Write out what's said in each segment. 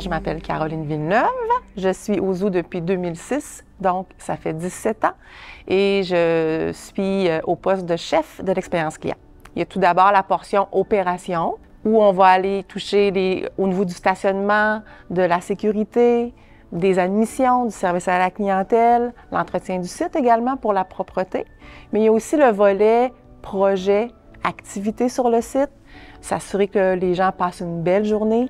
Je m'appelle Caroline Villeneuve. Je suis au zoo depuis 2006, donc ça fait 17 ans. Et je suis au poste de chef de l'expérience client. Il y a tout d'abord la portion opération, où on va aller toucher au niveau du stationnement, de la sécurité, des admissions, du service à la clientèle, l'entretien du site également pour la propreté. Mais il y a aussi le volet projet, activité sur le site, s'assurer que les gens passent une belle journée.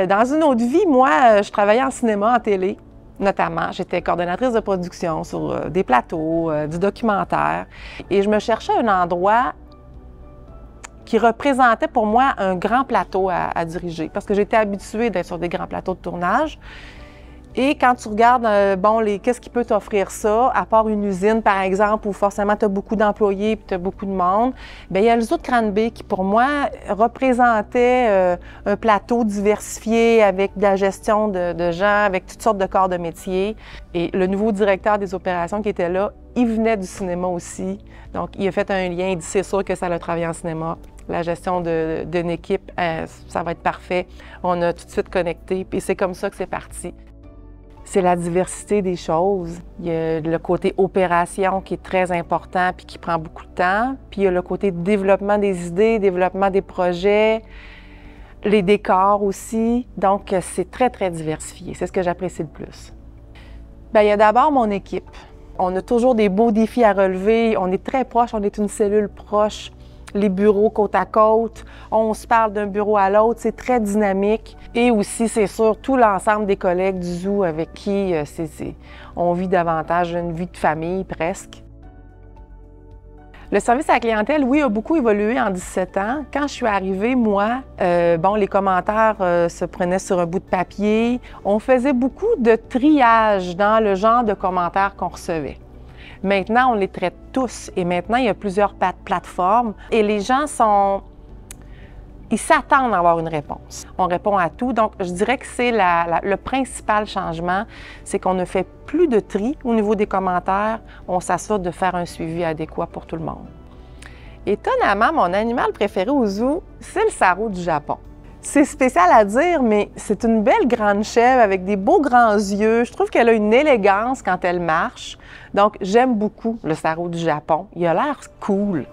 Dans une autre vie, moi, je travaillais en cinéma, en télé, notamment. J'étais coordonnatrice de production sur des plateaux, du documentaire. Et je me cherchais un endroit qui représentait pour moi un grand plateau à diriger, parce que j'étais habituée d'être sur des grands plateaux de tournage. Et quand tu regardes, qu'est-ce qui peut t'offrir ça, à part une usine, par exemple, où forcément tu as beaucoup d'employés et tu as beaucoup de monde, bien, il y a le zoo de Cranby qui, pour moi, représentait un plateau diversifié avec de la gestion de gens, avec toutes sortes de corps de métier. Et le nouveau directeur des opérations qui était là, il venait du cinéma aussi. Donc, il a fait un lien, il dit « c'est sûr que ça a travaillé en cinéma ». La gestion d'une équipe, ça va être parfait. On a tout de suite connecté, puis c'est comme ça que c'est parti. C'est la diversité des choses. Il y a le côté opération qui est très important puis qui prend beaucoup de temps. Puis il y a le côté développement des idées, développement des projets, les décors aussi. Donc, c'est très, très diversifié. C'est ce que j'apprécie le plus. Bien, il y a d'abord mon équipe. On a toujours des beaux défis à relever. On est très proche, on est une cellule proche. Les bureaux côte à côte, on se parle d'un bureau à l'autre, c'est très dynamique. Et aussi, c'est sûr, tout l'ensemble des collègues du zoo avec qui on vit davantage une vie de famille presque. Le service à la clientèle, oui, a beaucoup évolué en 17 ans. Quand je suis arrivée, moi, les commentaires se prenaient sur un bout de papier. On faisait beaucoup de triage dans le genre de commentaires qu'on recevait. Maintenant, on les traite tous et maintenant, il y a plusieurs plateformes et les gens ils s'attendent à avoir une réponse. On répond à tout, donc je dirais que c'est le principal changement, c'est qu'on ne fait plus de tri au niveau des commentaires, on s'assure de faire un suivi adéquat pour tout le monde. Étonnamment, mon animal préféré au zoo, c'est le sarrau du Japon. C'est spécial à dire, mais c'est une belle grande chèvre avec des beaux grands yeux. Je trouve qu'elle a une élégance quand elle marche. Donc, j'aime beaucoup le sarrau du Japon. Il a l'air cool.